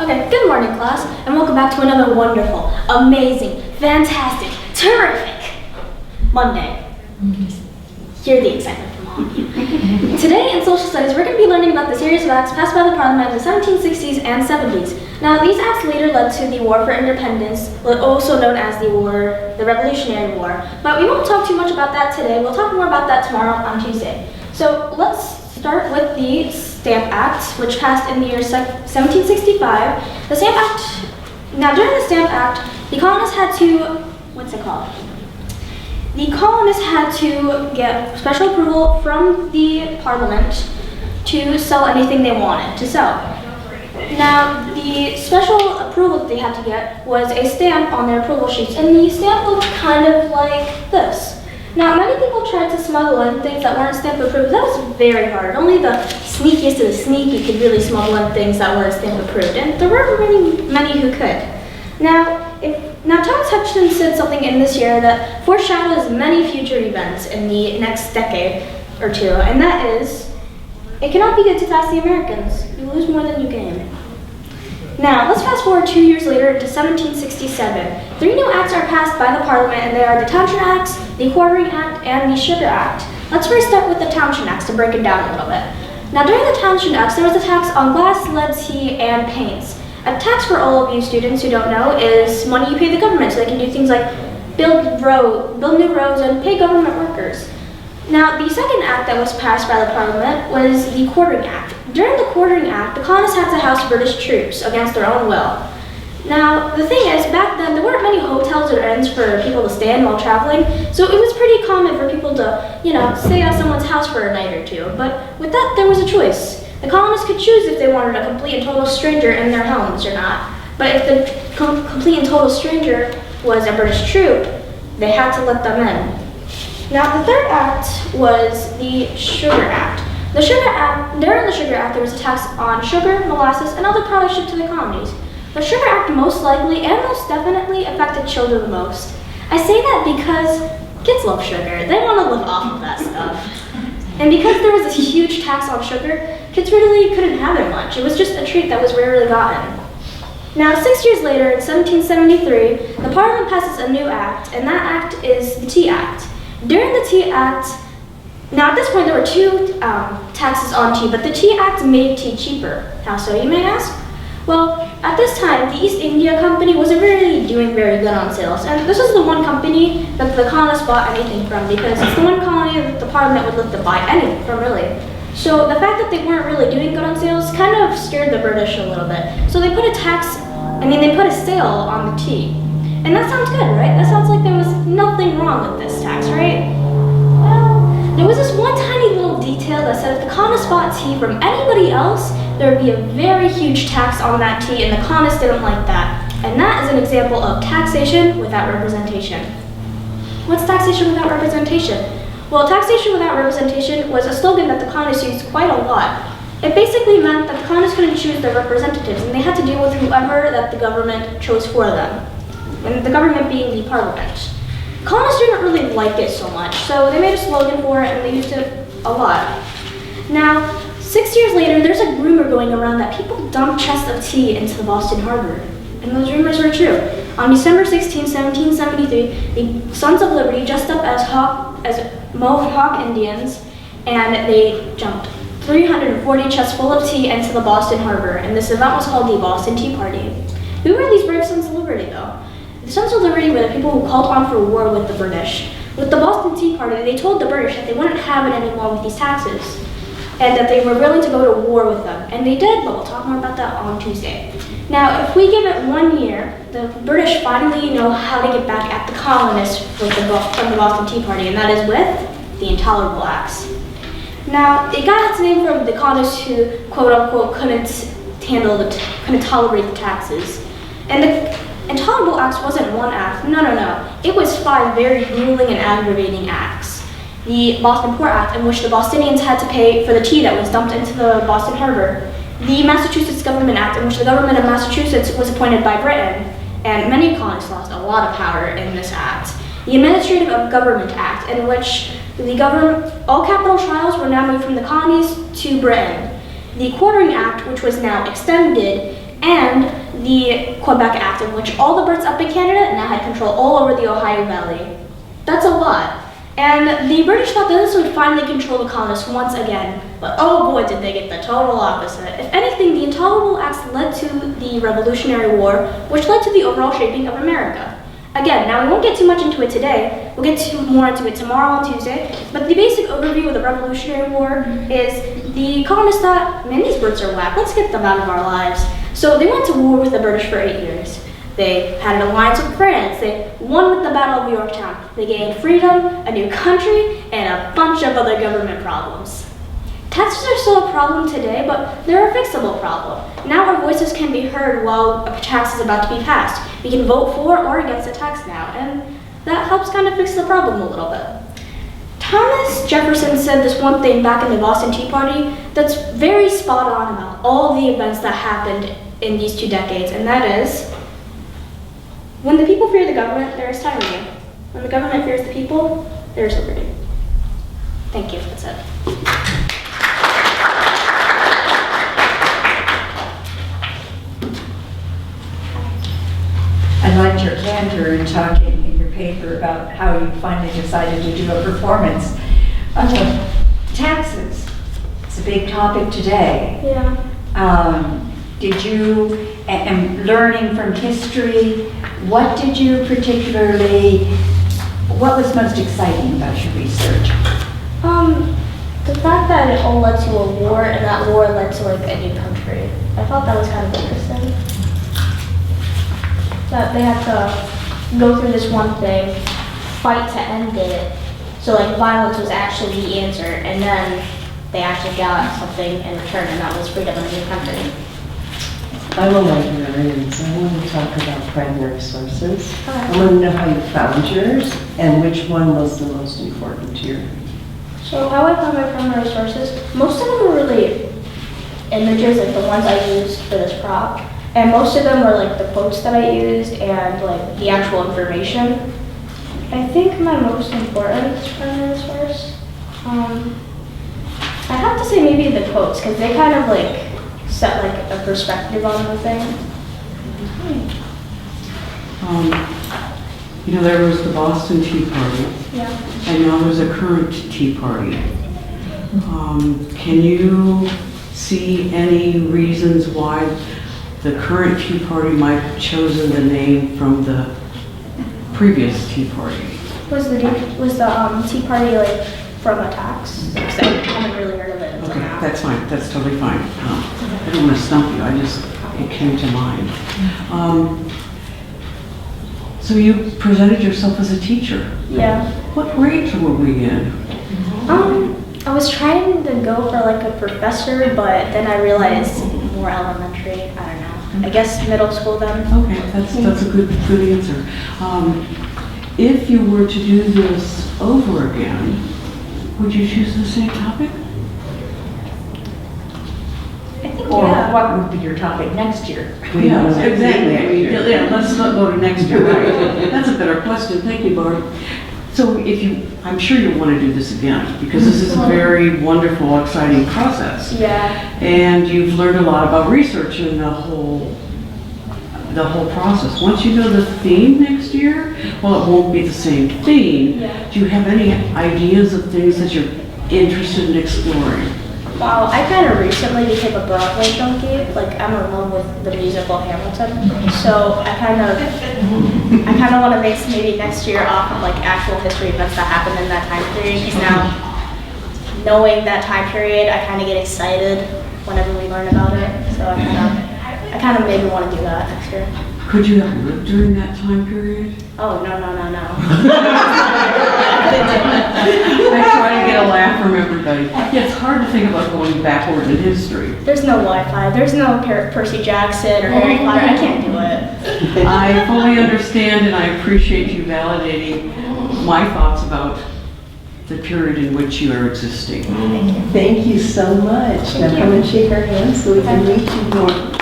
Okay, good morning class, and welcome back to another wonderful, amazing, fantastic, terrific Monday. Hear the excitement from all of you. Today in social studies, we're going to be learning about the series of acts passed by the Parliament in the 1760s and 70s. Now, these acts later led to the War for Independence, also known as the Revolutionary War. But we won't talk too much about that today. We'll talk more about that tomorrow on Tuesday. So let's start with the Stamp Act, which passed in the year 1765. The Stamp Act, now during the Stamp Act, the colonists had to, The colonists had to get special approval from the Parliament to sell anything they wanted to sell. Now, the special approval that they had to get was a stamp on their approval sheets, and the stamp looked kind of like this. Now, many people tried to smuggle in things that weren't stamp approved. That was very hard. Only the sneakiest of the sneaky could really smuggle in things that weren't stamp approved, and there weren't many who could. Now, Thomas Hutchinson said something in this year that foreshadows many future events in the next decade or two, and that is, it cannot be good to tax the Americans. You lose more than you gain. Now, let's fast forward 2 years later to 1767. 3 new acts are passed by the Parliament, and they are the Townshend Acts, the Quartering Act, and the Sugar Act. Let's first start with the Townshend Acts to break it down a little bit. Now, during the Townshend Acts, there was a tax on glass, lead, tea, and paints. A tax, for all of you students who don't know, is money you pay the government so they can do things like build new roads and pay government workers. Now, the second act that was passed by the Parliament was the Quartering Act. During the Quartering Act, the colonists had to house British troops against their own will. Now, the thing is, back then, there weren't many hotels or inns for people to stay in while traveling, so it was pretty common for people to, stay at someone's house for a night or two. But with that, there was a choice. The colonists could choose if they wanted a complete and total stranger in their homes or not. But if the complete and total stranger was a British troop, they had to let them in. Now, the third act was the Sugar Act. During the Sugar Act, there was a tax on sugar, molasses, and other products shipped to the colonies. The Sugar Act most likely and most definitely affected children the most. I say that because kids love sugar. They want to live off of that stuff. And because there was this huge tax on sugar, kids really couldn't have it much. It was just a treat that was rarely gotten. Now, 6 years later, in 1773, the Parliament passes a new act, and that act is the Tea Act. During the Tea Act, now at this point there were 2 taxes on tea, but the Tea Act made tea cheaper. How so, you may ask? Well, at this time, the East India Company wasn't really doing very good on sales, and this was the one company that the colonists bought anything from, because it's the one colony that the Parliament would look to buy anything from, really. So the fact that they weren't really doing good on sales kind of scared the British a little bit. So they put they put a sale on the tea. And that sounds good, right? That sounds like there was nothing wrong with this tax, right? Well, there was this one tiny little detail that said if the colonists bought tea from anybody else, there would be a very huge tax on that tea, and the colonists didn't like that. And that is an example of taxation without representation. What's taxation without representation? Well, taxation without representation was a slogan that the colonists used quite a lot. It basically meant that the colonists couldn't choose their representatives, and they had to deal with whoever that the government chose for them, and the government being the Parliament. Colonists didn't really like it so much, so they made a slogan for it, and they used it a lot. Now, 6 years later, there's a rumor going around that people dumped chests of tea into the Boston Harbor, and those rumors were true. On December 16, 1773, the Sons of Liberty dressed up as Mohawk Indians, and they jumped 340 chests full of tea into the Boston Harbor, and this event was called the Boston Tea Party. Who were these brave Sons of Liberty, though? The Sons of Liberty were the people who called on for war with the British. With the Boston Tea Party, they told the British that they wouldn't have it anymore with these taxes, and that they were willing to go to war with them. And they did, but we'll talk more about that on Tuesday. Now, if we give it 1 year, the British finally know how to get back at the colonists from the Boston Tea Party, and that is with the Intolerable Acts. Now, it got its name from the colonists who, quote unquote, couldn't tolerate the taxes. And the Intolerable Acts wasn't one act, no. It was 5 very grueling and aggravating acts. The Boston Poor Act, in which the Bostonians had to pay for the tea that was dumped into the Boston Harbor. The Massachusetts Government Act, in which the government of Massachusetts was appointed by Britain, and many colonists lost a lot of power in this act. The Administrative Government Act, in which all capital trials were now moved from the colonies to Britain. The Quartering Act, which was now extended and the Quebec Act, in which all the Brits up in Canada now had control all over the Ohio Valley. That's a lot. And the British thought that this would finally control the colonists once again, but oh boy did they get the total opposite. If anything, the Intolerable Acts led to the Revolutionary War, which led to the overall shaping of America. Again, now we won't get too much into it today, we'll get more into it tomorrow on Tuesday, but the basic overview of the Revolutionary War is the colonists thought, man, these Brits are whack, let's get them out of our lives. So they went to war with the British for 8 years. They had an alliance with France, they won with the Battle of Yorktown, they gained freedom, a new country, and a bunch of other government problems. Taxes are still a problem today, but they're a fixable problem. Now our voices can be heard while a tax is about to be passed. We can vote for or against a tax now, and that helps kind of fix the problem a little bit. Thomas Jefferson said this one thing back in the Boston Tea Party that's very spot on about all the events that happened in these 2 decades, and that is, when the people fear the government, there is tyranny. When the government fears the people, there is liberty. Thank you, that's it. I liked your candor in talking in your paper about how you finally decided to do a performance. Taxes, it's a big topic today. Yeah. Did you, and learning from history, what did you particularly, what was most exciting about your research? The fact that it all led to a war, and that war led to like a new country. I thought that was kind of interesting. That they had to go through this one thing, fight to end it. So like violence was actually the answer, and then they actually got something in return, and that was freedom of a new country. I'm a librarian, so I want to talk about primary sources. Okay. I want to know how you found yours and which one was the most important to you. So how I found my primary sources, most of them were really images, like the ones I used for this prop. And most of them were like the quotes that I used and like the actual information. I think my most important primary source, I have to say maybe the quotes, because they kind of like set like a perspective on the thing. You know, there was the Boston Tea Party, Yeah. and now there's a current Tea Party. Can you see any reasons why the current Tea Party might have chosen the name from the previous Tea Party? Was the Tea Party like from a tax? Because I haven't really heard of it until Okay, now. that's fine, that's totally fine. I don't want to stump you, it came to mind. So you presented yourself as a teacher. Yeah. What grades were we in? I was trying to go for like a professor, but then I realized more elementary. I don't know. I guess middle school then. Okay, that's a good answer. If you were to do this over again, would you choose the same topic? I think Or yeah. what would be your topic next year? Yeah, exactly. I mean, yeah, let's not go to next year, right? That's a better question. Thank you, Barb. So I'm sure you'll want to do this again, because this is a very wonderful, exciting process. Yeah. And you've learned a lot about research and the whole process. Once you know the theme next year, well, it won't be the same theme. Yeah. Do you have any ideas of things that you're interested in exploring? Wow, I kind of recently became a Broadway junkie. Like I'm in love with the musical Hamilton, so I kind of want to base maybe next year off of like actual history events that happened in that time period. Because now, knowing that time period, I kind of get excited whenever we learn about it. So I kind of maybe want to do that next year. Could you have lived during that time period? Oh no. I try to get a laugh from everybody. Yeah, it's hard to think about going backward in history. There's no Wi-Fi. There's no Percy Jackson or Harry Potter. I can't do it. I fully understand and I appreciate you validating my thoughts about the period in which you are existing. Thank you so much. Now come and shake our hands so we can meet you more.